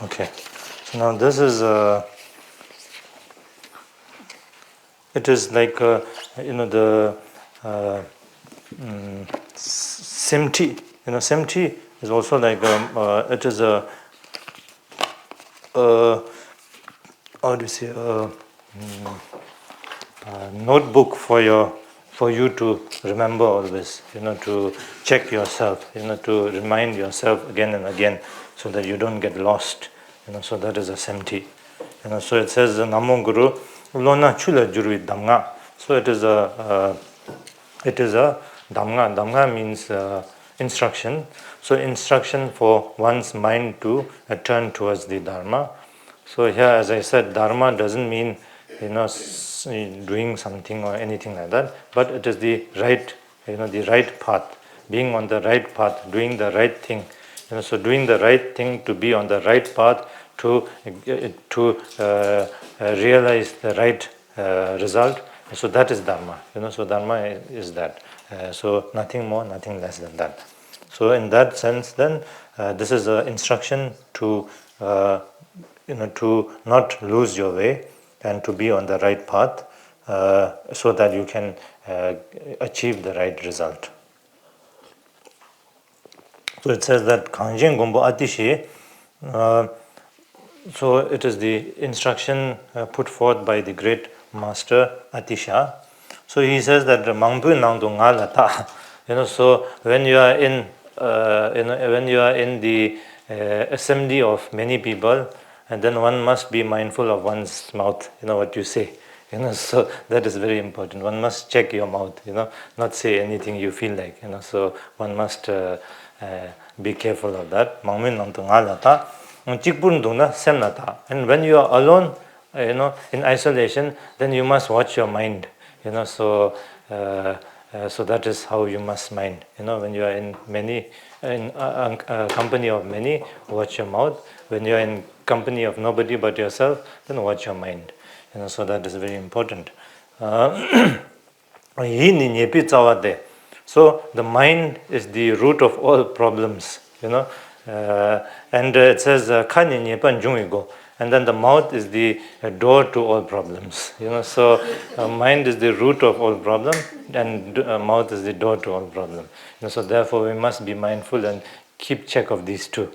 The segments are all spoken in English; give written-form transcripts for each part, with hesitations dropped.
Okay, so now this is it is like the simti. Simti is also like it is a how do you say a notebook for you to remember always, to check yourself, to remind yourself again and again, so that you don't get lost. So that is a semti. So it says Namo Guru Lona Chula Jurvi Damga. So it is a Damga. Damga means instruction. So instruction for one's mind to turn towards the Dharma. So here, as I said, Dharma doesn't mean doing something or anything like that, but it is the right, the right path, being on the right path, doing the right thing. So doing the right thing to be on the right path to realize the right result. So that is Dharma. So Dharma is that. So nothing more, nothing less than that. So in that sense, then this is an instruction to to not lose your way and to be on the right path, so that you can achieve the right result. So it says that Kangjin Gombo Atiše. So it is the instruction put forth by the great master Atisha. So he says that Mangbu Nangdu Ngalata. So when you are in when you are in the assembly of many people, and then one must be mindful of one's mouth, what you say. So that is very important. One must check your mouth, not say anything you feel like, so one must be careful of that. And when you are alone, in isolation, then you must watch your mind, so that is how you must mind. When you are in company of many, watch your mouth. When you are in company of nobody but yourself, then watch your mind. So that is very important. So the mind is the root of all problems. And it says and then the mouth is the door to all problems. So mind is the root of all problems, and mouth is the door to all problems. So therefore we must be mindful and keep check of these two.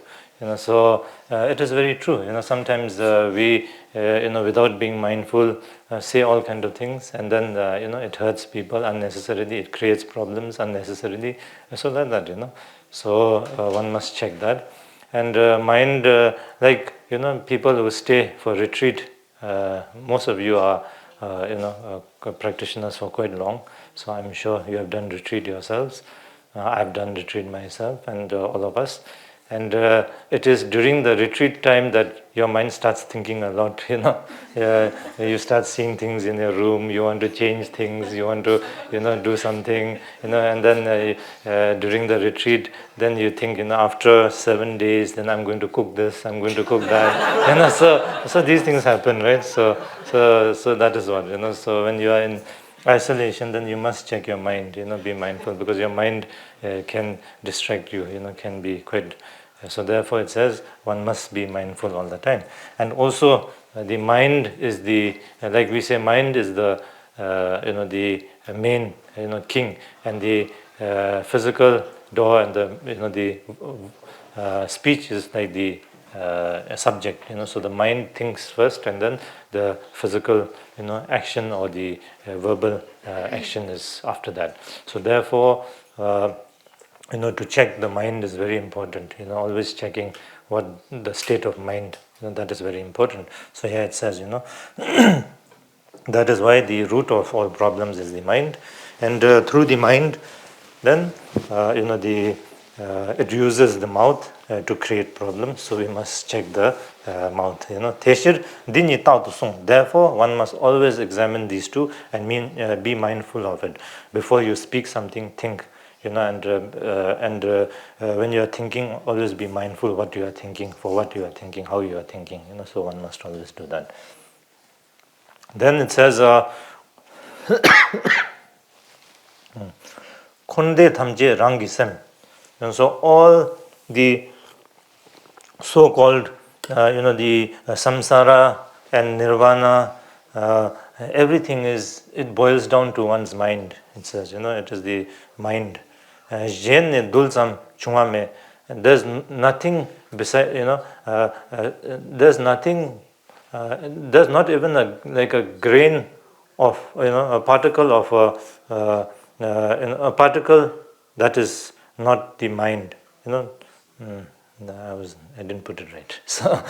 So it is very true. Sometimes we, without being mindful, say all kind of things, and then it hurts people unnecessarily. It creates problems unnecessarily. So that. So one must check that. And mind, like people who stay for retreat. Most of you are, practitioners for quite long. So I'm sure you have done retreat yourselves. I've done retreat myself, and all of us. And it is during the retreat time that your mind starts thinking a lot, you start seeing things in your room, you want to change things, you want to, do something, and then during the retreat, then you think, after 7 days, then I'm going to cook this, I'm going to cook that, so these things happen, right? So that is what, so when you are in isolation, then you must check your mind, be mindful, because your mind can distract you, can be quite. So therefore it says one must be mindful all the time. And also the mind is the, like we say, mind is the, the main, king, and the physical door, and the speech is like the subject. So the mind thinks first, and then the physical, action, or the verbal action is after that. So therefore, to check the mind is very important. Always checking what the state of mind. That is very important. So here it says, that is why the root of all problems is the mind, and through the mind, then it uses the mouth to create problems. So we must check the mouth. Therefore, one must always examine these two and be mindful of it. Before you speak something, think. And when you are thinking, always be mindful what you are thinking, for what you are thinking, how you are thinking. So one must always do that. Then it says, Konde Thamje Rangisem. And so all the so-called, the samsara and nirvana, everything it boils down to one's mind. It says, it is the mind. There's nothing beside, there's nothing, there's not even like a grain of, a particle of a particle that is not the mind. I didn't put it right. So,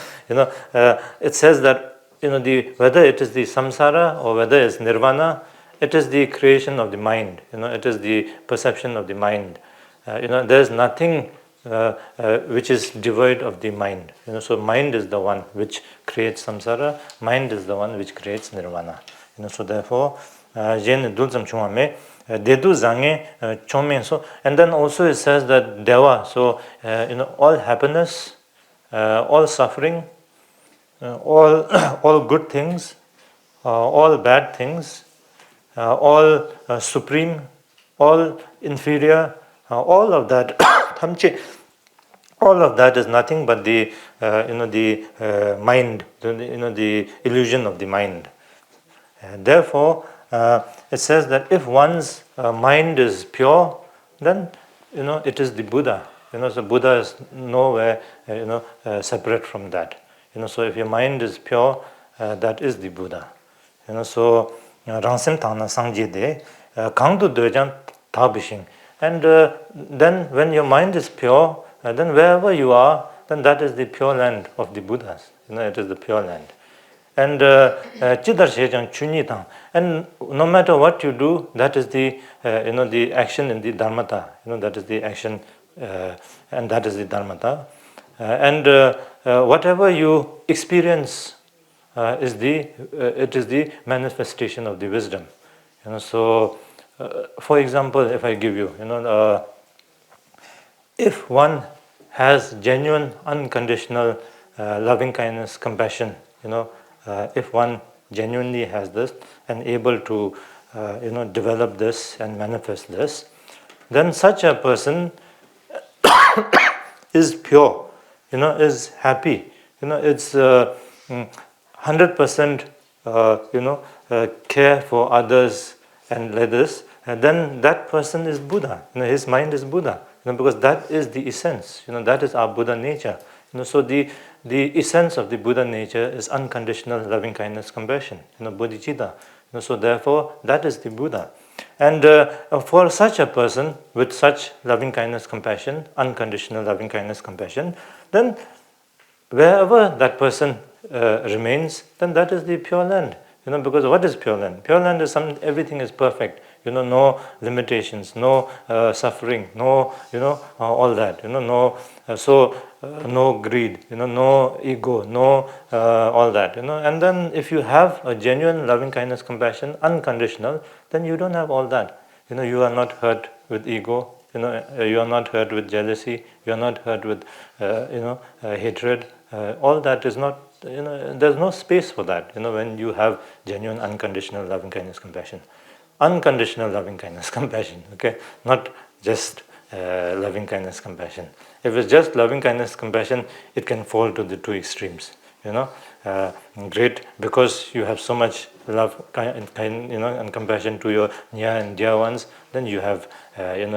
it says that, whether it is the samsara or whether it's nirvana, it is the creation of the mind. It is the perception of the mind. There is nothing which is devoid of the mind. So mind is the one which creates samsara. Mind is the one which creates nirvana. So therefore, dedu zange chome. So, and then also it says that deva. So all happiness, all suffering, all good things, all bad things, all supreme, all inferior, all of that, all of that is nothing but the mind, the illusion of the mind. Therefore, it says that if one's mind is pure, then it is the Buddha. So Buddha is nowhere separate from that. So if your mind is pure, that is the Buddha. So Rangsen Tana Sangje De Kangdu Dojan Tabishing. And then when your mind is pure, then wherever you are, then that is the pure land of the Buddhas. It is the pure land. And Chidar Shejang Chunitang. And no matter what you do, that is the the action in the Dharmata. That is the action, and that is the Dharmata. And whatever you experience it is the manifestation of the wisdom. So, for example, if I give you, if one has genuine, unconditional loving kindness, compassion, if one genuinely has this and able to, develop this and manifest this, then such a person is pure, is happy, it's 100%, care for others and others, and then that person is Buddha. His mind is Buddha, because that is the essence. That is our Buddha nature. So the essence of the Buddha nature is unconditional loving kindness, compassion. Bodhicitta. So therefore, that is the Buddha. And for such a person with such loving kindness, compassion, unconditional loving kindness, compassion, then wherever that person remains, then that is the pure land. Because what is pure land? Pure land is everything is perfect. No limitations, no suffering, no, all that. No greed, no ego, no all that. And then if you have a genuine loving kindness, compassion, unconditional, then you don't have all that. You are not hurt with ego. You are not hurt with jealousy. You are not hurt with, hatred. All that is not. There's no space for that. When you have genuine, unconditional loving kindness, compassion, unconditional loving kindness, compassion. Okay, not just loving kindness, compassion. If it's just loving kindness, compassion, it can fall to the two extremes. Great, because you have so much love, and compassion to your near and dear ones, then you have,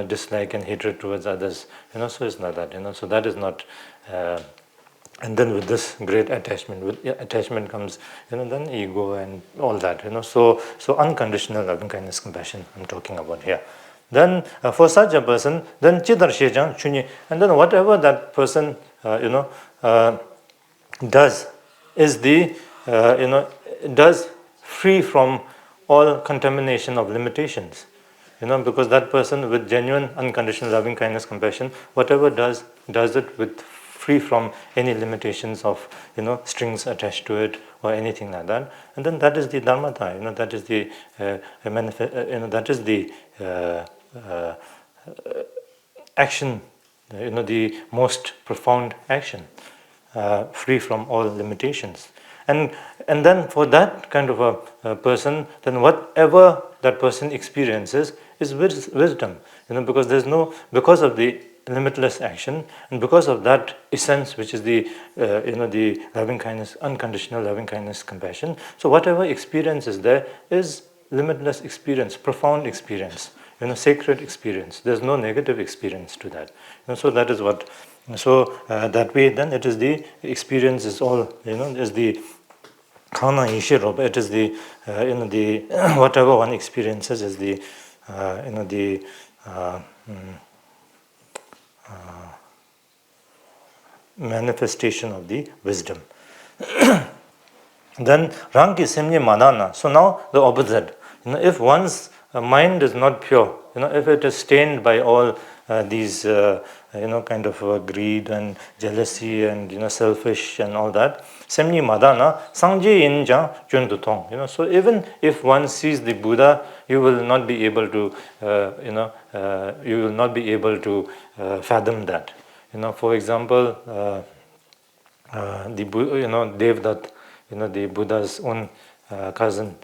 dislike and hatred towards others. So it's not that. So that is not. And then with this great attachment, with attachment comes, then ego and all that. So unconditional loving kindness, compassion I'm talking about here. Then for such a person, then chidar shejang chunyi, and then whatever that person does is does free from all contamination of limitations. Because that person with genuine, unconditional loving kindness, compassion, whatever does it with free from any limitations of strings attached to it or anything like that, and then that is the dharmata. That is the that is the action. The most profound action, free from all limitations, and then for that kind of a person, then whatever that person experiences is wisdom. Because there's no, because of the limitless action, and because of that essence, which is the the loving kindness, unconditional loving kindness, compassion. So whatever experience is there is limitless experience, profound experience, sacred experience. There's no negative experience to that. So that is what. So that way, then it is the experience is all is the Kana Ishiro. It is the the whatever one experiences is the the manifestation of the wisdom. Then Rangi Simni Manana. So now the opposite. If one's mind is not pure, if it is stained by all these kind of greed and jealousy and selfish and all that, Semni Madana Sangji Inja Jundutong. So even if one sees the Buddha, you will not be able to you will not be able to fathom that. For example, the Devdat, the Buddha's own cousin,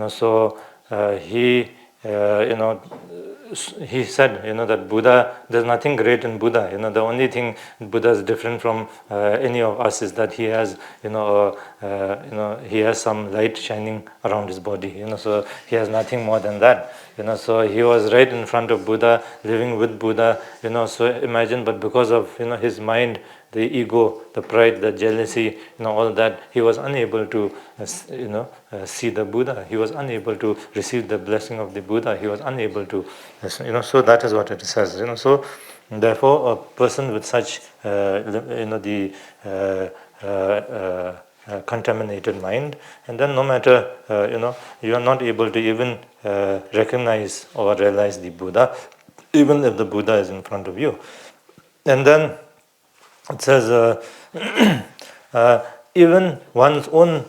so he he said, that Buddha, there's nothing great in Buddha. The only thing Buddha is different from any of us is that he has, he has some light shining around his body. So he has nothing more than that. So he was right in front of Buddha, living with Buddha. So imagine, but because of his mind, the ego, the pride, the jealousy, all that, he was unable to, see the Buddha. He was unable to receive the blessing of the Buddha. He was unable to, so that is what it says. So therefore, a person with such, contaminated mind, and then no matter, you are not able to even recognize or realize the Buddha, even if the Buddha is in front of you. And then it says, even one's own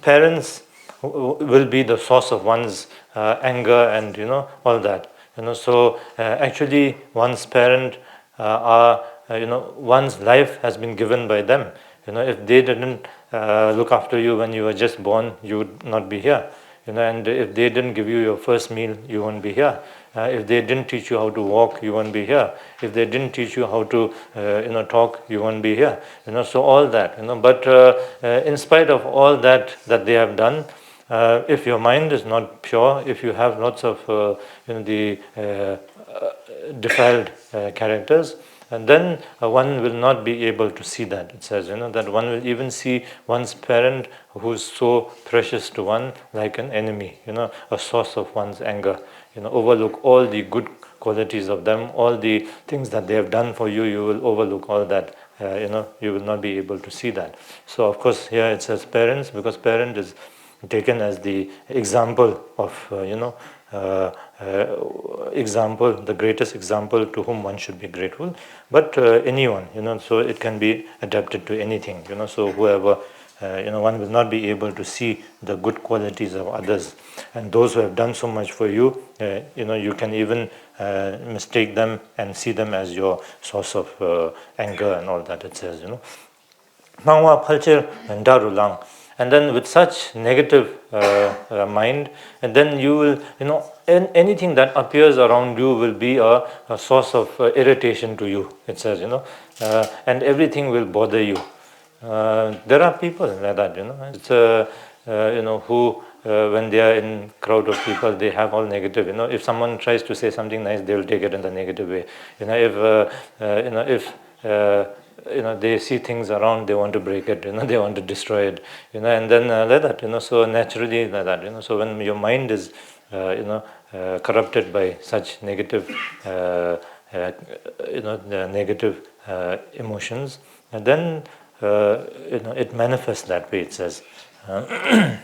parents will be the source of one's anger and all that. So actually, one's parent are one's life has been given by them. If they didn't look after you when you were just born, you would not be here. And if they didn't give you your first meal, you won't be here. If they didn't teach you how to walk, you won't be here. If they didn't teach you how to, talk, you won't be here. So all that. But in spite of all that they have done, if your mind is not pure, if you have lots of, the defiled characters, and then one will not be able to see that. It says, that one will even see one's parent who's so precious to one like an enemy, a source of one's anger. Overlook all the good qualities of them, all the things that they have done for you, you will overlook all that. You will not be able to see that. So of course here it says parents, because parent is taken as the example of, example, the greatest example to whom one should be grateful. But anyone, so it can be adapted to anything, so whoever, one will not be able to see the good qualities of others. And those who have done so much for you, you can even mistake them and see them as your source of anger and all that, it says, Nangwa palcher and darulang. And then with such negative mind, and then you will, anything that appears around you will be a source of irritation to you, it says, and everything will bother you. There are people like that, it's, who, when they are in crowd of people, they have all negative, if someone tries to say something nice, they will take it in the negative way. If they see things around, they want to break it, they want to destroy it, and then like that, so naturally like that, so when your mind is, corrupted by such negative, negative emotions, and then, it manifests that way, it says. And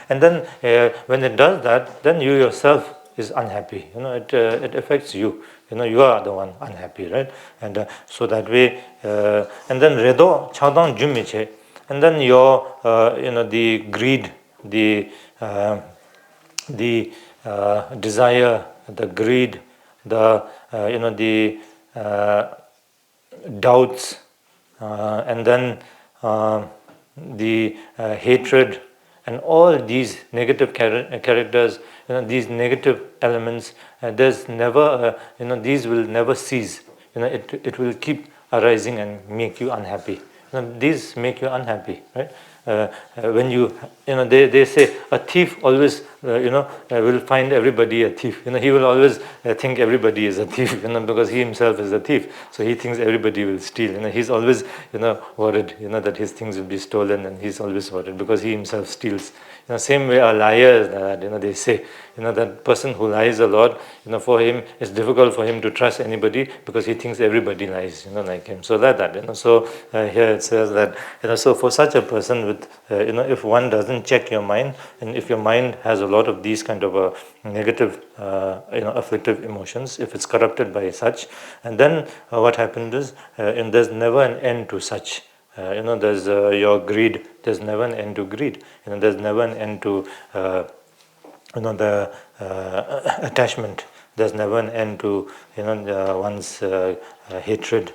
then when it does that, then you yourself is unhappy, it affects you. You are the one unhappy, right? And so that way, and then redo chadang jumiche, and then your, the greed, the desire, the greed, the, the doubts, and then the hatred, And all these negative characters, these negative elements, there's never, these will never cease. It will keep arising and make you unhappy. These make you unhappy, right? When they say a thief always, will find everybody a thief. He will always think everybody is a thief, because he himself is a thief. So he thinks everybody will steal. He's always, worried, that his things will be stolen, and he's always worried because he himself steals. Same way a liar is that, they say, that person who lies a lot, for him, it's difficult for him to trust anybody because he thinks everybody lies, like him. So so here it says that, so for such a person with, if one doesn't check your mind, and if your mind has a lot of these kind of negative, afflictive emotions, if it's corrupted by such, and then what happens is, and there's never an end to such. There's your greed. There's never an end to greed. There's never an end to the attachment. There's never an end to one's hatred.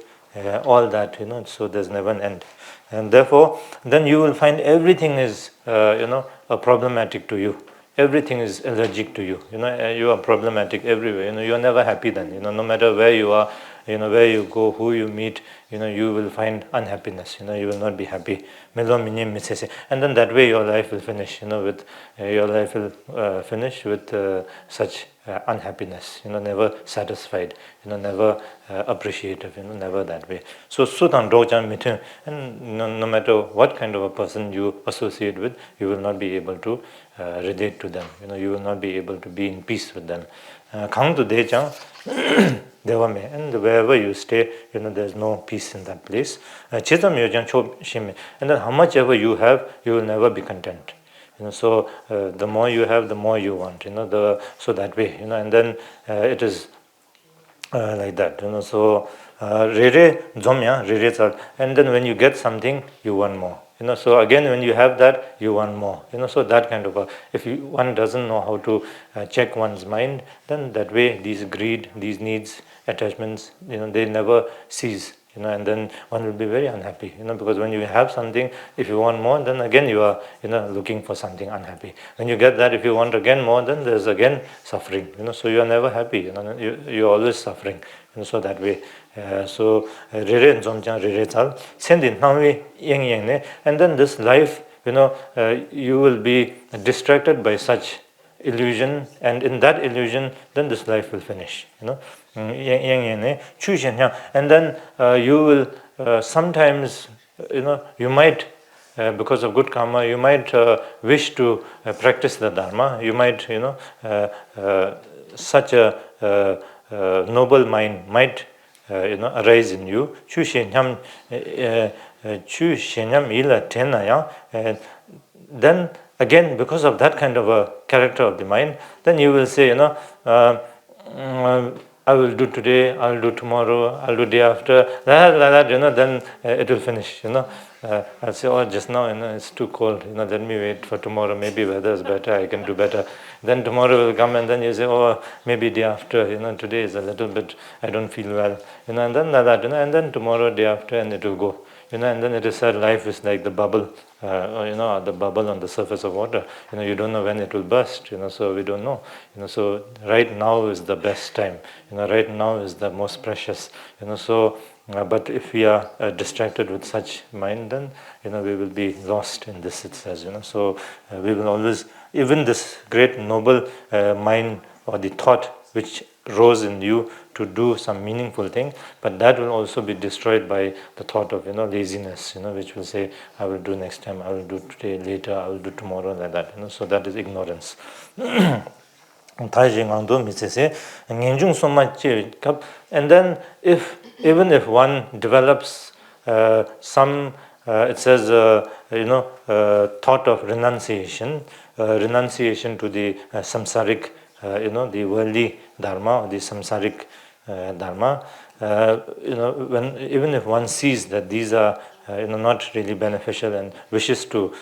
All that, so there's never an end. And therefore, then you will find everything is problematic to you. Everything is allergic to you. You are problematic everywhere. You are never happy then. No matter where you are, where you go, who you meet, you will find unhappiness. You will not be happy. And then that way your life will finish. Your life will finish with such unhappiness. Never satisfied. Never appreciative. Never that way. So sutan rojan mitun, and no matter what kind of a person you associate with, you will not be able to relate to them. You will not be able to be in peace with them. Kangtu dejang devame, and wherever you stay, there's no peace in that place. Chetam yojang chob shime, and then how much ever you have, you will never be content. So the more you have, the more you want. So that way, and then it is like that. So rere zomya rere tsar, and then when you get something, you want more. So again, when you have that, you want more. So that kind of if one doesn't know how to check one's mind, then that way these greed, these needs, attachments, they never cease. And then one will be very unhappy. Because when you have something, if you want more, then again you are, looking for something unhappy. When you get that, if you want again more, then there's again suffering. So you are never happy. You're always suffering. So that way. So rere zomjang rere tal sendin nawi yeng yeng ne, and then this life, you will be distracted by such illusion, and in that illusion, then this life will finish. And then you will sometimes, you might, because of good karma, you might wish to practice the dharma. You might, such a noble mind might, arise in you. Chu shenyam ila tenaya. Then again, because of that kind of a character of the mind, then you will say, I will do today, I'll do tomorrow, I'll do day after, like that, then it will finish, I'll say, oh, just now, it's too cold, let me wait for tomorrow, maybe weather is better, I can do better. Then tomorrow will come, and then you say, oh, maybe day after, today is a little bit, I don't feel well, and then like that, and then tomorrow, day after, and it will go. And then it is said life is like the bubble, the bubble on the surface of water. You don't know when it will burst, so we don't know. So right now is the best time. Right now is the most precious. But if we are distracted with such mind, then, we will be lost in this, it says, So we will always, even this great noble mind or the thought which rose in you to do some meaningful thing, but that will also be destroyed by the thought of laziness, which will say, I will do next time, I will do today, later, I will do tomorrow, like that. So that is ignorance. And then even if one develops some, it says, thought of renunciation to the samsaric, the worldly dharma, the samsaric dharma, even if one sees that these are not really beneficial and wishes to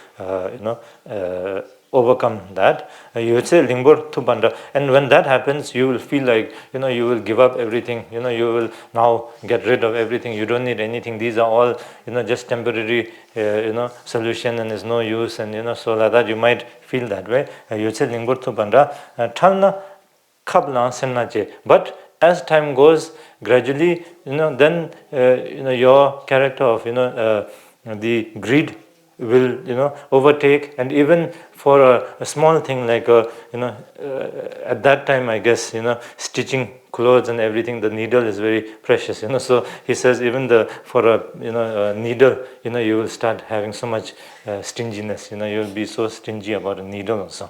overcome that. You would say lingbor thupanda, and when that happens, you will feel like you will give up everything. You will now get rid of everything. You don't need anything. These are all just temporary solution, and is no use, and so like that you might feel that way. You would say lingbor thupanda thalna kapla senna che. But as time goes, gradually, then your character of the greed will overtake, and even for a small thing like at that time, I guess stitching clothes and everything, the needle is very precious. So he says even for a needle, you will start having so much stinginess. You will be so stingy about a needle also.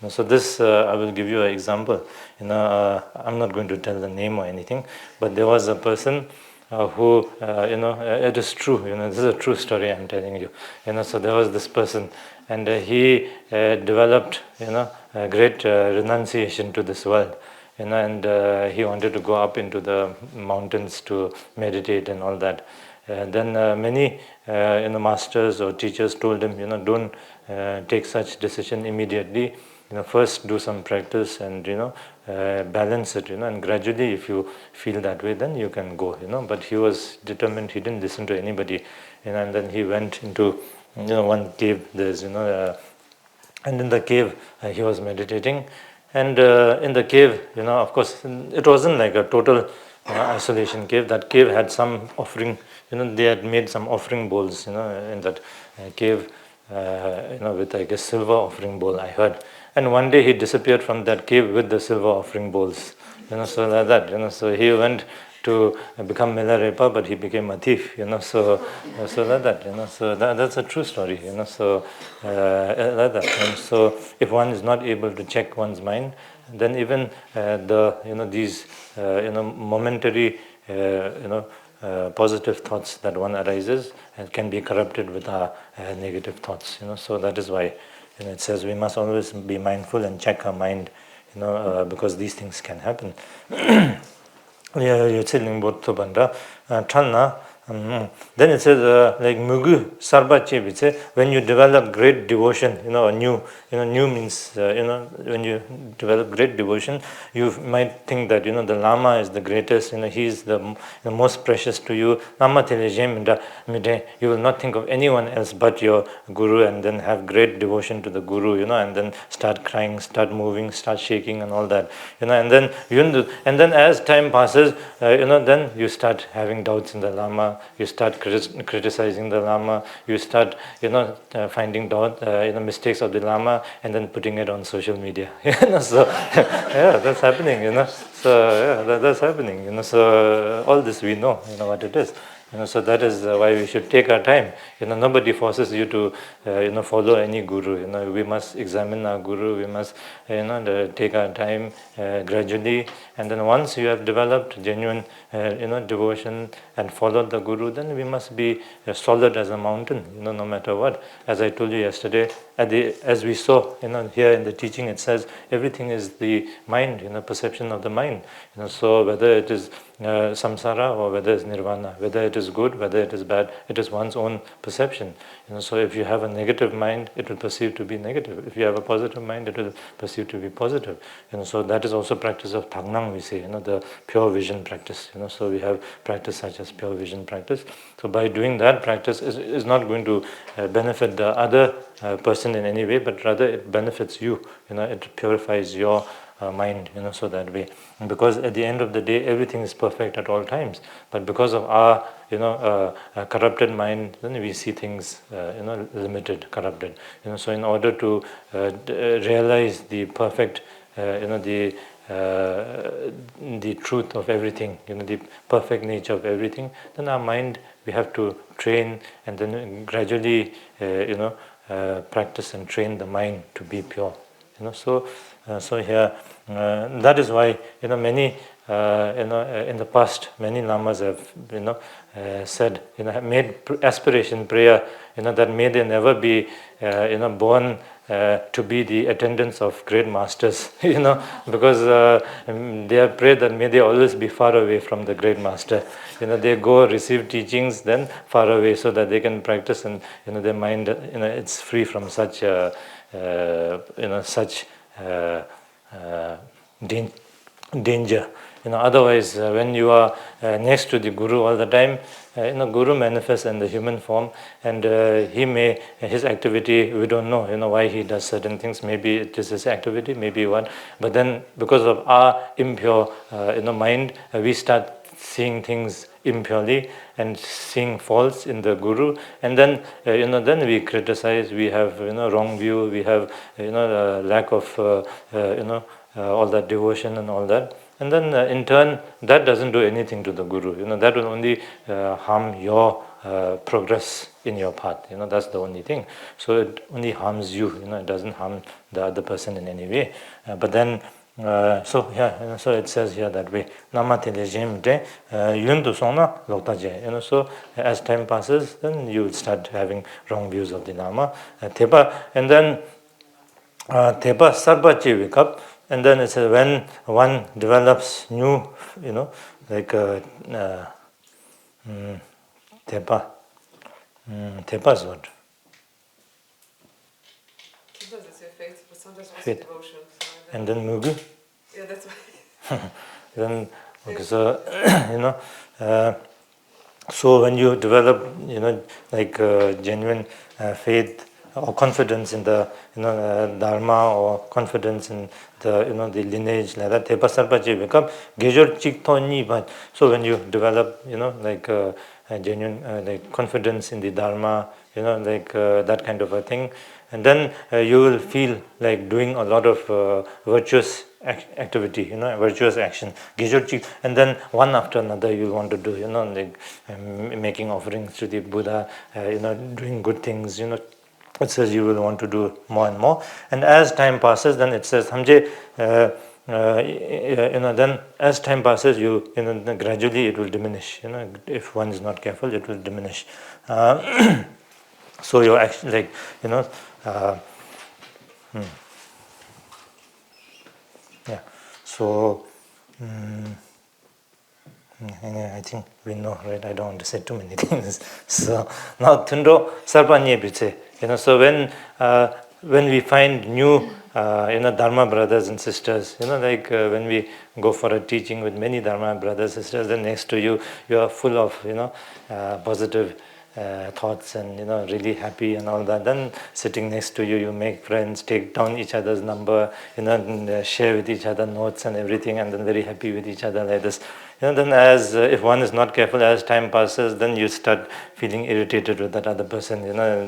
So this I will give you an example. I'm not going to tell the name or anything, but there was a person who it is true. This is a true story I'm telling you. So there was this person, and he developed a great renunciation to this world. And he wanted to go up into the mountains to meditate and all that. Then many masters or teachers told him, don't take such decision immediately. First do some practice and balance it. And gradually, if you feel that way, then you can go. But he was determined. He didn't listen to anybody. And then he went into one cave. There's and in the cave he was meditating. And in the cave, of course, it wasn't like a total isolation cave. That cave had some offering. They had made some offering bowls. In that cave, with I guess silver offering bowl, I heard. And one day he disappeared from that cave with the silver offering bowls. So like that. So he went to become Milarepa, but he became a thief. So like that. So that's a true story. So like that. And so if one is not able to check one's mind, then even these momentary positive thoughts that one arises can be corrupted with our negative thoughts. So that is why it says we must always be mindful and check our mind, because these things can happen. Then it says like mugu sarba chebiche, when you develop great devotion, new means when you develop great devotion, you might think that the Lama is the greatest, he is the most precious to you. You will not think of anyone else but your guru, and then have great devotion to the guru, and then start crying, start moving, start shaking and all that, and then as time passes, then you start having doubts in the Lama. You start criticizing the Lama. You start, finding mistakes of the Lama and then putting it on social media. So yeah, that's happening. So yeah, that's happening. So all this we know. What it is. So that is why we should take our time. Nobody forces you to, follow any guru. We must examine our guru. We must, take our time gradually. And then once you have developed genuine, devotion and followed the guru, then we must be solid as a mountain. No matter what. As I told you yesterday, as we saw, here in the teaching, it says everything is the mind, perception of the mind. So whether it is samsara or whether it's nirvana, whether it is good, whether it is bad, it is one's own perception. So if you have a negative mind, it will perceive to be negative. If you have a positive mind, it will perceive to be positive. So that is also practice of Thagnang, we say, the pure vision practice. So we have practice such as pure vision practice. So by doing that practice is not going to benefit the other person in any way, but rather it benefits you. It purifies your mind, so that way. Because at the end of the day, everything is perfect at all times. But because of our, corrupted mind, then we see things, limited, corrupted. So in order to realize the perfect, the truth of everything, the perfect nature of everything, then our mind, we have to train and then gradually, practice and train the mind to be pure. So here, that is why many in the past many lamas have said made aspiration prayer that may they never be born to be the attendants of great masters, because they have prayed that may they always be far away from the great master. They go receive teachings, then far away, so that they can practice and their mind it's free from such such danger. Otherwise, when you are next to the Guru all the time, Guru manifests in the human form, and his activity, we don't know, why he does certain things. Maybe it is his activity, maybe what. But then, because of our impure, mind, we start seeing things impurely and seeing faults in the Guru, and then then we criticize. We have wrong view. We have lack of all that devotion and all that. And then in turn, that doesn't do anything to the Guru. That will only harm your progress in your path. That's the only thing. So it only harms you. It doesn't harm the other person in any way. But then, so it says here that way. So as time passes, then you will start having wrong views of the Nama. And then Tepa Sarbachi Vikap. And then it says when one develops new, like tepa. Tepa is what? Sometimes it's your faith, but sometimes also Faith. devotion. And then mugu? Yeah, that's why. Then, okay, so, so when you develop, like genuine faith, or confidence in the dharma, or confidence in the the lineage, like that. So when you develop like genuine like confidence in the dharma, like that kind of a thing, and then you will feel like doing a lot of virtuous activity, virtuous action, and then one after another you want to do, like making offerings to the Buddha, doing good things, It says you will want to do more and more, and as time passes, then it says then as time passes, gradually it will diminish. If one is not careful, it will diminish. So you're actually like yeah. So. I think we know, right? I don't want to say too many things. So now Tundo Sarpanye Biche. So when we find new Dharma brothers and sisters, like when we go for a teaching with many Dharma brothers and sisters, then next to you, you are full of positive thoughts and really happy and all that. Then sitting next to you, you make friends, take down each other's number, and share with each other notes and everything, and then very happy with each other like this. Then as if one is not careful, as time passes, then you start feeling irritated with that other person.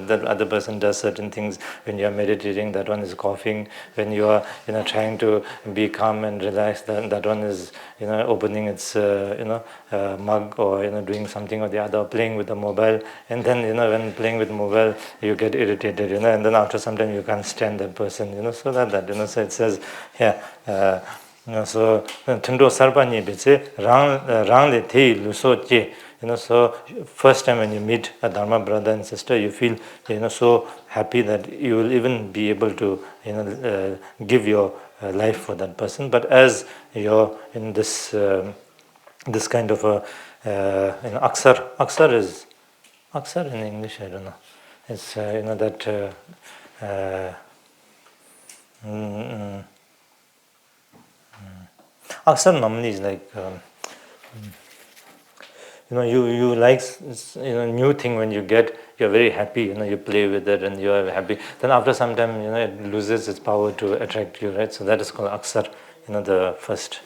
That other person does certain things when you are meditating. That one is coughing. When you are trying to be calm and relaxed, that one is opening its mug, or doing something or the other, playing with the mobile. And then when playing with mobile, you get irritated. And then after some time you can't stand that person. So so it says here. So Tundo Sarpanye Biche Rang Le Te Luso Che. So first time when you meet a Dharma brother and sister, you feel so happy that you will even be able to give your life for that person. But as you're in this this kind of a aksar is aksar in English, I don't know. It's that aksar normally is like you like new thing. When you get, you're very happy, you play with it and you are happy. Then after some time it loses its power to attract you, right? So that is called aksar, the first.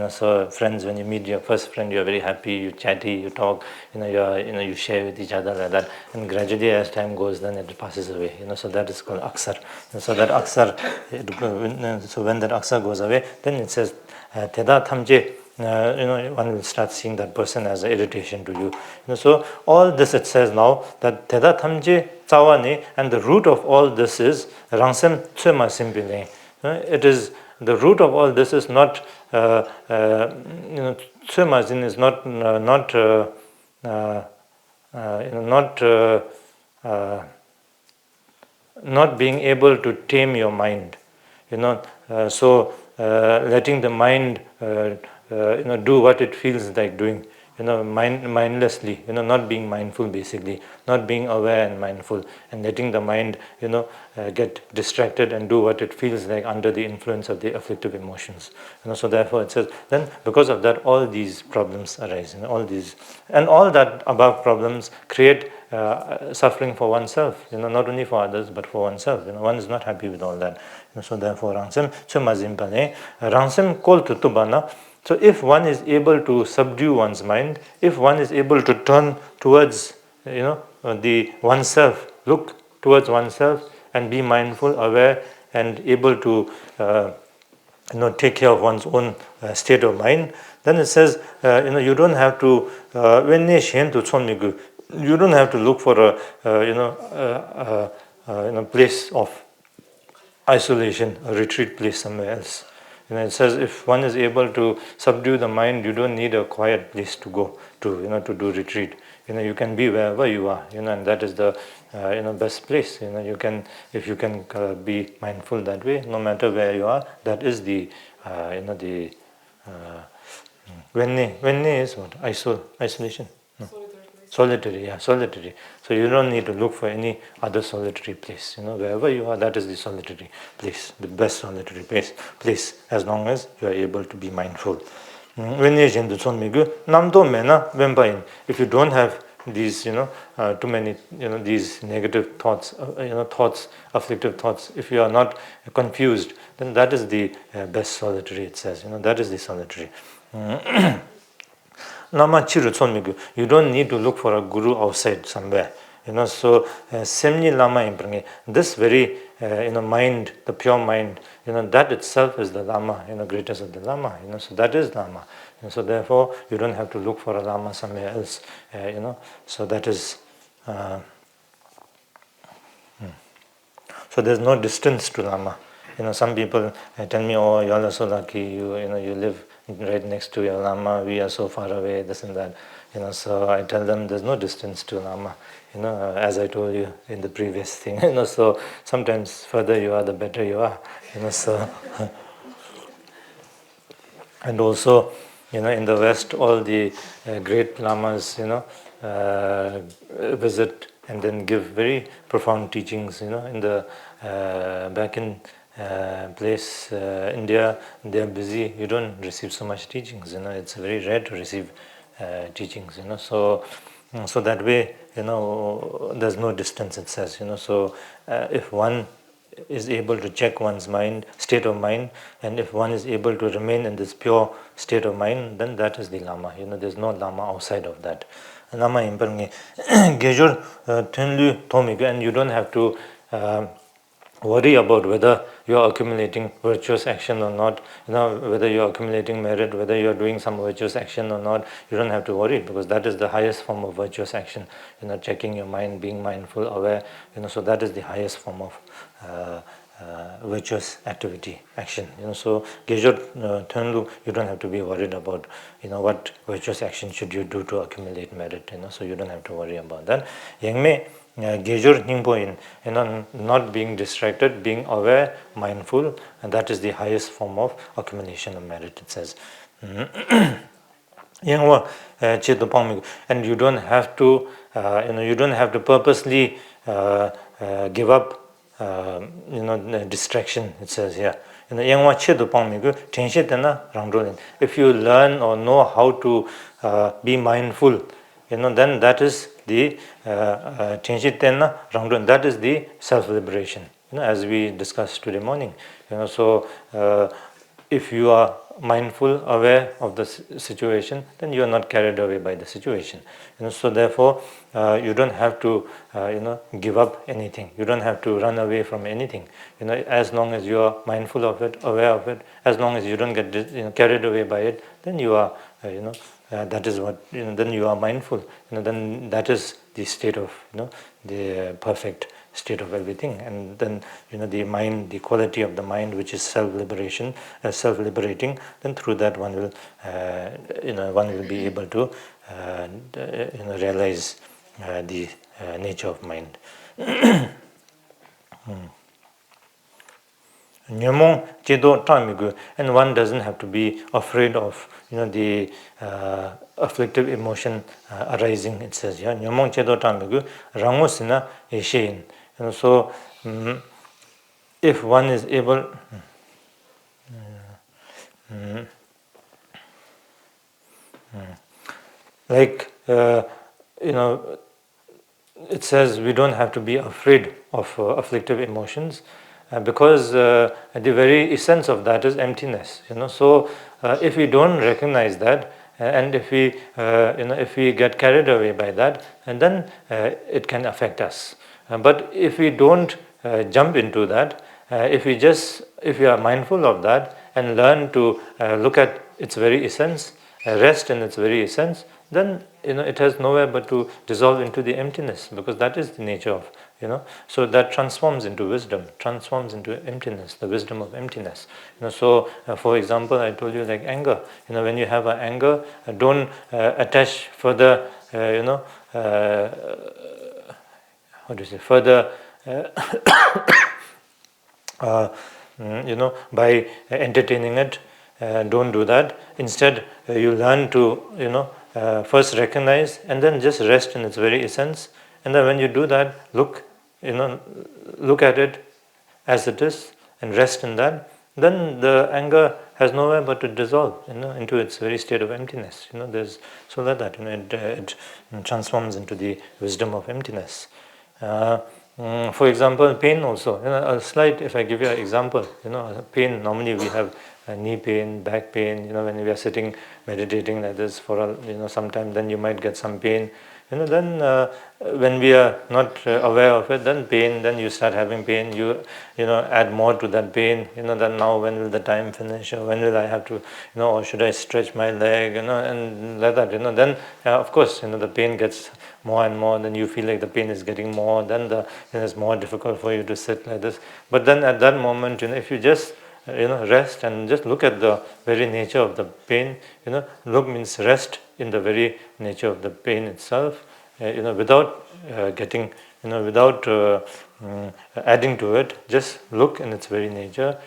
So friends, when you meet your first friend, you're very happy, you chatty, you talk, you share with each other like that, and gradually as time goes, then it passes away. So that is called aksar. So that aksar, so when that aksar goes away, then it says Teda Thamje. One will start seeing that person as an irritation to you. So all this it says now that Teda Thamje Tsawani, and the root of all this is Rangsem Tsema Simpile. It is the root of all this is not Tsema is not being able to tame your mind. So letting the mind do what it feels like doing. mindlessly, not being mindful basically, not being aware and mindful, and letting the mind, get distracted and do what it feels like under the influence of the afflictive emotions. So therefore it says, then because of that, all these problems arise, all that above problems create suffering for oneself, not only for others but for oneself. One is not happy with all that. So therefore, rangsem chumazimpane, rangsem kol tutubana. So if one is able to subdue one's mind, if one is able to turn towards, the oneself, look towards oneself and be mindful, aware, and able to, take care of one's own state of mind, then it says, you don't have to, you don't have to look for a place of isolation, a retreat place somewhere else. It says if one is able to subdue the mind, you don't need a quiet place to go to, to do retreat. You can be wherever you are, and that is the best place. You can, if you can be mindful that way, no matter where you are. That is the Venne is what? Isolation. No. Solitary, yeah, solitary. So you don't need to look for any other solitary place. Wherever you are, that is the solitary place, the best solitary place, as long as you are able to be mindful. If you don't have these, too many, these negative thoughts, thoughts, afflictive thoughts, if you are not confused, then that is the best solitary, it says. That is the solitary. You don't need to look for a guru outside somewhere. So semni lama imprange. This very mind, the pure mind, that itself is the lama, greatest of the lama. So that is lama. So therefore, you don't have to look for a lama somewhere else. So that is. So there's no distance to lama. Some people tell me, "Oh, you all are so lucky. You live right next to your lama. We are so far away. This and that." So I tell them there's no distance to lama. As I told you in the previous thing. So sometimes further you are, the better you are. So and also, in the West, all the great lamas, visit and then give very profound teachings. In the back in place, India, they are busy. You don't receive so much teachings. It's very rare to receive teachings. So that way, there's no distance. It says. So if one is able to check one's mind, state of mind, and if one is able to remain in this pure state of mind, then that is the lama. There's no lama outside of that. Lama imparnge gejur tenlu tomiga, and you don't have to worry about whether you are accumulating virtuous action or not, whether you are accumulating merit, whether you are doing some virtuous action or not. You don't have to worry, because that is the highest form of virtuous action. Checking your mind, being mindful, aware. So that is the highest form of virtuous activity, action. So gejur tenlu, you don't have to be worried about, what virtuous action should you do to accumulate merit. So you don't have to worry about that. Yengme gejur ningpoin, not being distracted, being aware, mindful, and that is the highest form of accumulation of merit, it says. And you don't have to, you don't have to purposely give up, distraction, it says here. If you learn or know how to be mindful, then that is the that is the self-liberation, as we discussed today morning. So if you are mindful, aware of the situation, then you are not carried away by the situation. So therefore, you don't have to, give up anything. You don't have to run away from anything. As long as you are mindful of it, aware of it, as long as you don't get carried away by it, then you are, that is what. Then you are mindful. Then that is the state of, the perfect state of everything. And then, the mind, the quality of the mind, which is self-liberating, then through that one will, one will be able to, realize the nature of mind. nyomong jedo tamigu, and one doesn't have to be afraid of the afflictive emotion arising. It says here nyomong jedo tamigu rangosina eshein. So if one is able like it says we don't have to be afraid of afflictive emotions because the very essence of that is emptiness. So if we don't recognize that and if we get carried away by that, and then it can affect us. But if we don't jump into that, if we are mindful of that and learn to look at its very essence, rest in its very essence, then it has nowhere but to dissolve into the emptiness, because that is the nature of so that transforms into wisdom, transforms into emptiness, the wisdom of emptiness. So for example, I told you like anger. When you have an anger, don't attach further how do you say, further by entertaining it. Don't do that. Instead, you learn to first recognize and then just rest in its very essence. And then when you do that, look at it as it is and rest in that. Then the anger has nowhere but to dissolve into its very state of emptiness. So that it transforms into the wisdom of emptiness. For example, pain also. A slight, if I give you an example, pain, normally we have knee pain, back pain, when we are sitting meditating like this for some time, then you might get some pain. Then when we are not aware of it, then you start having pain, you add more to that pain, then now when will the time finish, or when will I have to, or should I stretch my leg, and like that, then of course, the pain gets more and more, then you feel like the pain is getting more, then it's more difficult for you to sit like this. But then at that moment, if you just rest and just look at the very nature of the pain, look means rest in the very nature of the pain itself, without getting, without adding to it, just look in its very nature,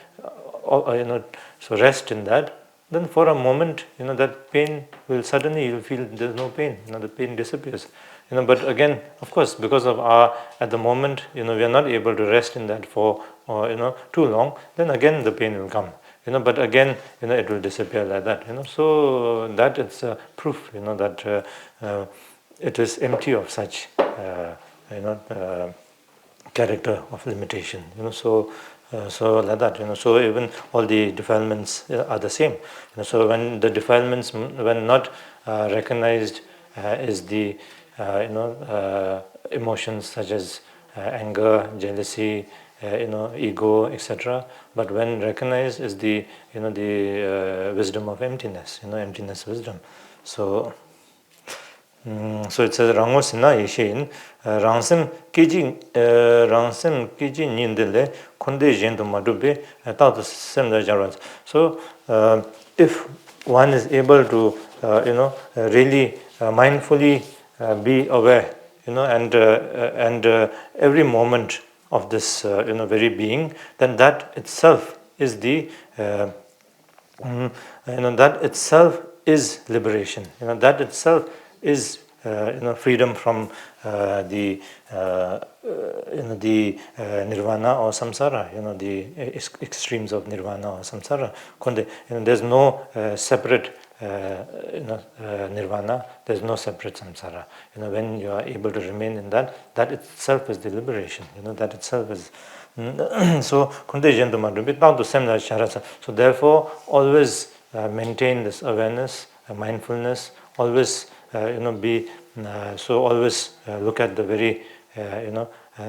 so rest in that. Then for a moment, that pain will suddenly, you'll feel there's no pain, the pain disappears. But again, of course, because of at the moment, we are not able to rest in that for too long, then again the pain will come. But again, it will disappear like that. So that it's a proof, that it is empty of such, character of limitation. So like that. So even all the defilements are the same. So when the defilements, when not recognized, is the emotions such as anger, jealousy, ego, etc. But when recognized is the wisdom of emptiness, emptiness wisdom. So it says rangosina yeshin rangsim kiji nindele konde jendo madube tatu semda jarans. So if one is able to really mindfully be aware, and every moment of this very being, then that itself is the that itself is liberation. That itself is freedom from the nirvana or samsara. The extremes of nirvana or samsara. There's no separate nirvana. There's no separate samsara. When you are able to remain in that itself is the liberation. That itself is. So therefore, always maintain this awareness, mindfulness. Always be so. Always look at the very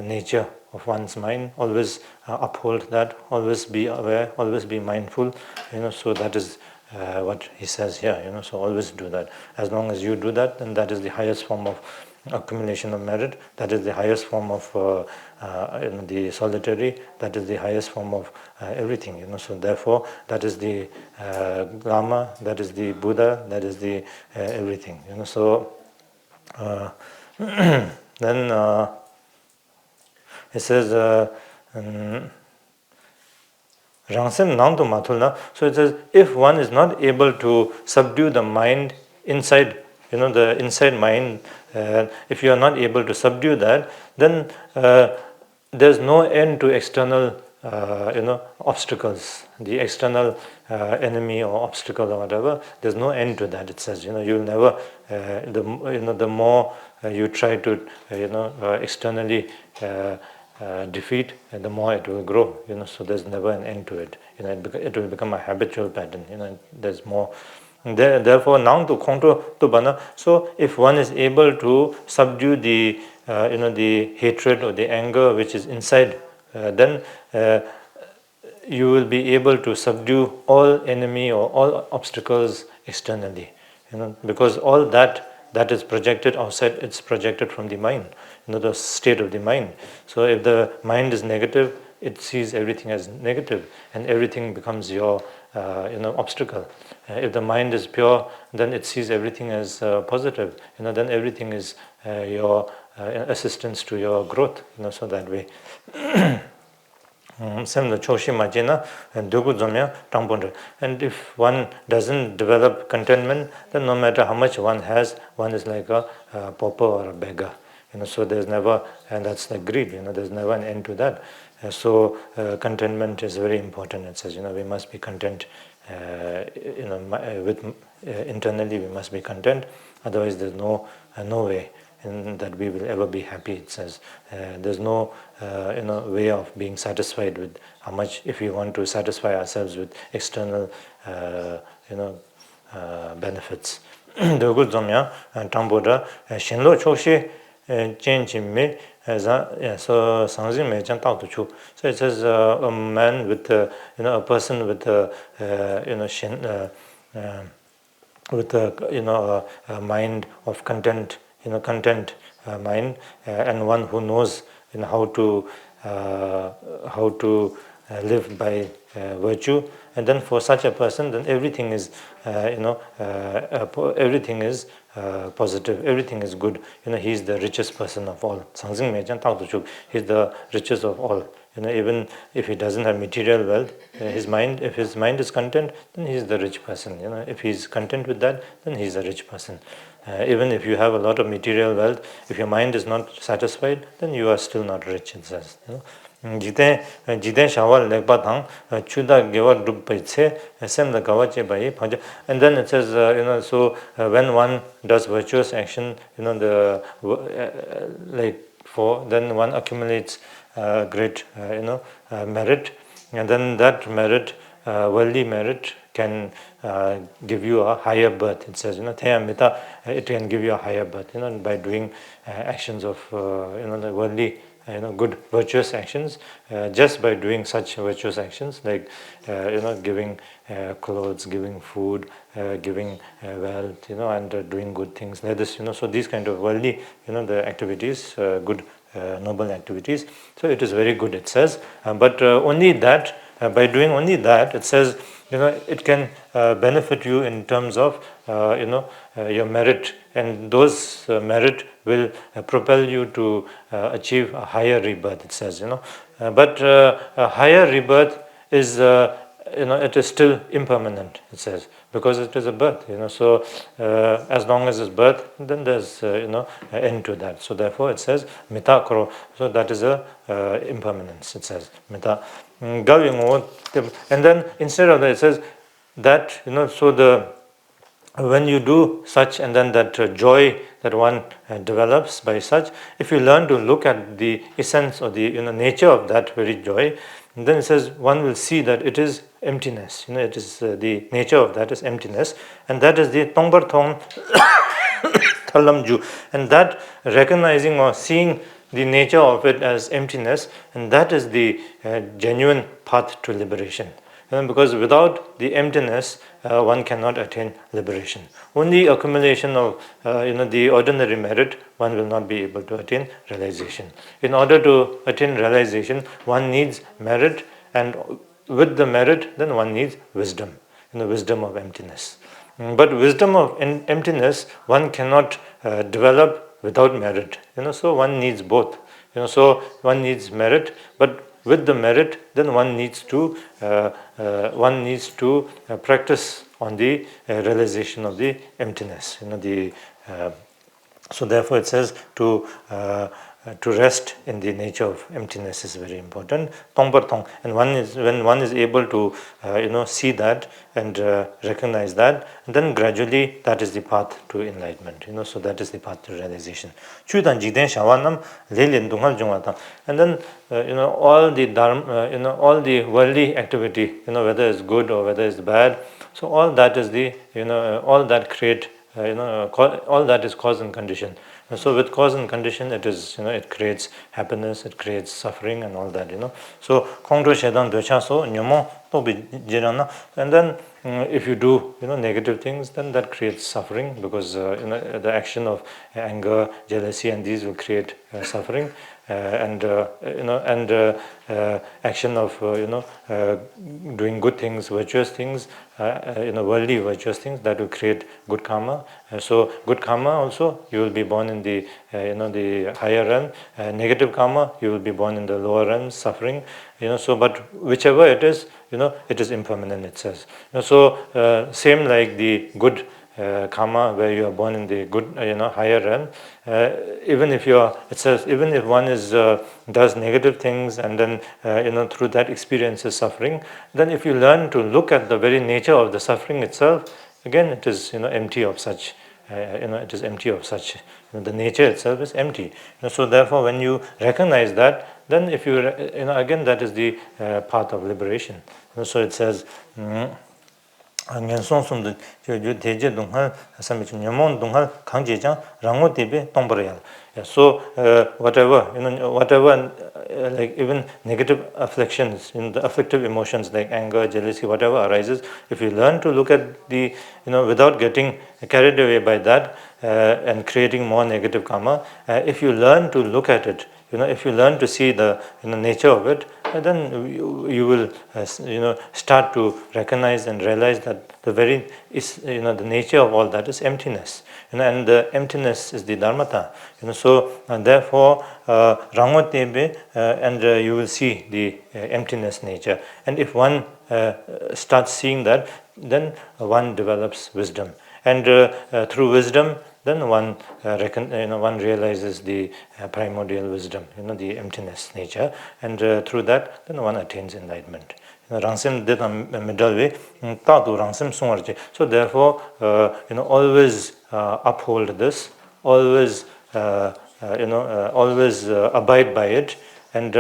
nature of one's mind. Always uphold that. Always be aware. Always be mindful. So that is what he says here. So always do that. As long as you do that, then that is the highest form of accumulation of merit. That is the highest form of the solitary. That is the highest form of everything. So therefore, that is the Lama. That is the Buddha. That is the everything. So then it says. Rangsen nangdu matulna. So it says, if one is not able to subdue the mind inside, the inside mind, if you are not able to subdue that, then there's no end to external, obstacles. The external enemy or obstacle or whatever, there's no end to that. It says, you'll never, the more you try to, externally defeat, the more it will grow. So there's never an end to it. It will become a habitual pattern. There's more. Therefore, now to control to bana. So if one is able to subdue the, the hatred or the anger which is inside, then you will be able to subdue all enemy or all obstacles externally. Because all that is projected outside, it's projected from the mind, the state of the mind. So if the mind is negative, it sees everything as negative, and everything becomes your obstacle. If the mind is pure, then it sees everything as positive. Then everything is your assistance to your growth. So that way. And if one doesn't develop contentment, then no matter how much one has, one is like a pauper or a beggar. So there's never, and that's like greed. There's never an end to that. So contentment is very important. It says, we must be content. Internally we must be content. Otherwise, there's no way that we will ever be happy. It says there's no way of being satisfied with how much. If we want to satisfy ourselves with external benefits. So so it says a man with a person with with a mind of content, content mind, and one who knows how to live by virtue. And then for such a person, then everything is everything is positive, everything is good. He is the richest person of all. He is the richest of all. Even if he doesn't have material wealth, if his mind is content, then he is the rich person. If he is content with that, then he is a rich person. Even if you have a lot of material wealth, if your mind is not satisfied, then you are still not rich, it says. Jiten shawal lekpa thang chuda gewa drupai che sem the gawache bai. And then it says, so when one does virtuous action, then one accumulates great merit, and then that merit, worldly merit, can give you a higher birth. It says, it can give you a higher birth, by doing actions of the worldly, good virtuous actions. Just by doing such virtuous actions, like giving clothes, giving food, giving wealth, and doing good things like this. So these kind of worldly, the activities, good, noble activities. So it is very good, it says. But only that, by doing only that, it says, it can benefit you in terms of your merit, and those merit will propel you to achieve a higher rebirth, it says. But a higher rebirth is it is still impermanent, it says, because it is a birth. So as long as it's birth, then there's an end to that. So therefore it says mita karo. So that is a impermanence, it says mita. And then instead of that, it says that so when you do such, and then that joy that one develops by such, if you learn to look at the essence or the nature of that very joy, then it says one will see that it is emptiness. It is the nature of that is emptiness, and that is the tongbar thong thalamju, and that recognizing or seeing the nature of it as emptiness, and that is the genuine path to liberation. Because without the emptiness, one cannot attain liberation. Only accumulation of the ordinary merit, one will not be able to attain realization. In order to attain realization, one needs merit, and with the merit, then one needs wisdom, wisdom of emptiness. But wisdom of emptiness, one cannot develop without merit. So one needs both. So one needs merit, but with the merit, then one needs to practice on the realization of the emptiness. So therefore it says to rest in the nature of emptiness is very important. Tongpa, and when one is able to see that and recognize that, and then gradually that is the path to enlightenment. So that is the path to realization. And then all the dharma, all the worldly activity, whether it's good or whether it's bad. So all that is the all that create all that is cause and condition. So with cause and condition, it is it creates happiness, it creates suffering, and all that. So kongdo shedan docha so nyomo to be jirana, and then if you do negative things, then that creates suffering, because the action of anger, jealousy, and these will create suffering. And action of doing good things, virtuous things, worldly virtuous things, that will create good karma. So good karma also, you will be born in the the higher realm. Negative karma, you will be born in the lower realm, suffering. So but whichever it is, it is impermanent, it says. So same like the good karma, where you are born in the good higher realm, even if it says even if one is does negative things, and then through that experiences suffering, then if you learn to look at the very nature of the suffering itself, again it is empty of such it is empty of such, the nature itself is empty. So therefore when you recognize that, then if you again, that is the path of liberation. So it says 안gen송송도 저 대제 동할 삼미치 녀몬 동할 강제장 랑고 대비 동버려야. So whatever whatever like even negative afflictions, the afflictive emotions like anger, jealousy, whatever arises, if you learn to look at the without getting carried away by that and creating more negative karma, if you learn to look at it, if you learn to see the nature of it, then you will start to recognize and realize that the very is the nature of all that is emptiness, and the emptiness is the dharmata. So therefore rangotebe, and you will see the emptiness nature, and if one starts seeing that, then one develops wisdom, and through wisdom, then one one realizes the primordial wisdom, the emptiness nature, and through that, then one attains enlightenment. Rangsim did a middle way, tadu rangsim sungarje. So therefore, always uphold this, always always abide by it, and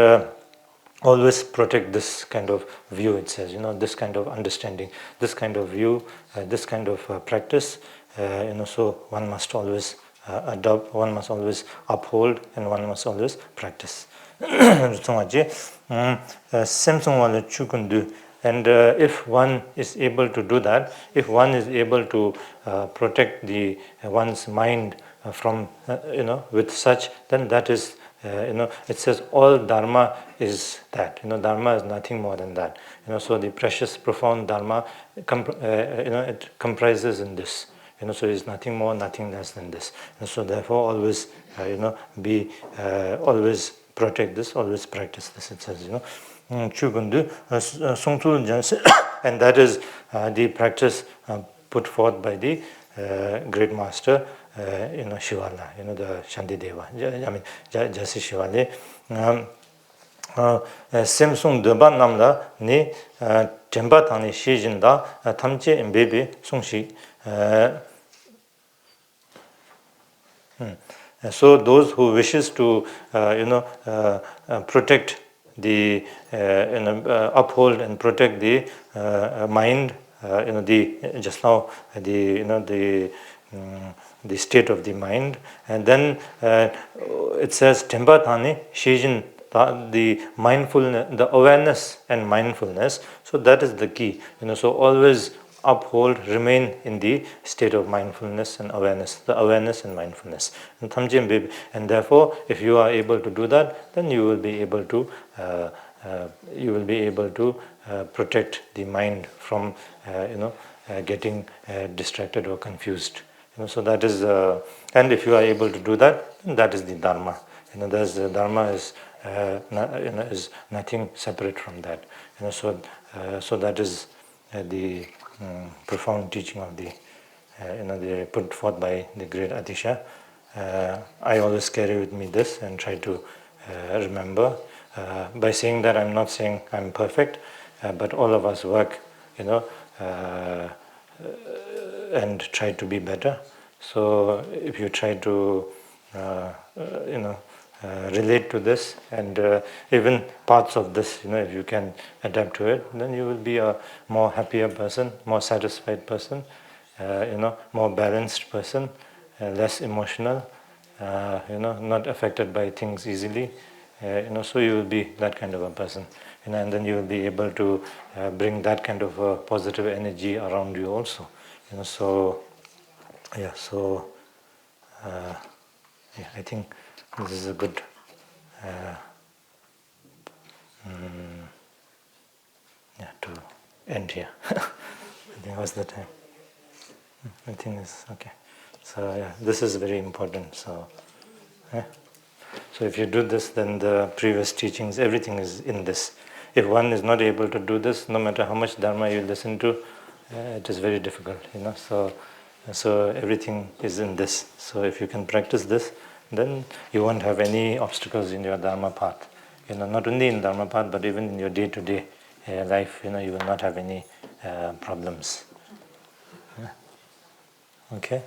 always protect this kind of view. It says, this kind of understanding, this kind of view, this kind of practice. So one must always adopt, one must always uphold, and one must always practice. And if one is able to do that, if one is able to protect one's mind from with such, then that is it says all dharma is that. Dharma is nothing more than that. So the precious, profound dharma, it comprises in this. So it's nothing more, nothing less than this. And so therefore, always, be always protect this, always practice this. It says, and that is the practice put forth by the great master, Shivala, the Shantideva. I mean, Jasi Shivale. Samsung Deba Namla ni Tembatani Shijinda, Tamche and Baby Sungshi. So those who wishes to protect the uphold and protect the mind, just now the state of the mind, and then it says Tembatani Shijin, the mindfulness, the awareness and mindfulness. So that is the key. So always uphold, remain in the state of mindfulness and awareness, the awareness and mindfulness. And therefore, if you are able to do that, then you will be able to protect the mind from getting distracted or confused. So that is, and if you are able to do that, then that is the dharma. There's the Dharma is is nothing separate from that. So that is the profound teaching of the they put forth by the great Atisha. I always carry with me this and try to remember. By saying that, I'm not saying I'm perfect, but all of us work, and try to be better. So if you try to, relate to this, and even parts of this, if you can adapt to it, then you will be a more happier person, more satisfied person, more balanced person, less emotional, not affected by things easily. So you will be that kind of a person, and then you will be able to bring that kind of positive energy around you also. I think this is a good to end here. I think what's the time? I think it's okay. So this is very important. So if you do this, then the previous teachings, everything is in this. If one is not able to do this, no matter how much Dharma you listen to, it is very difficult. So everything is in this. So if you can practice this, then you won't have any obstacles in your Dharma path. Not only in Dharma path, but even in your day-to-day life, you will not have any problems. Okay.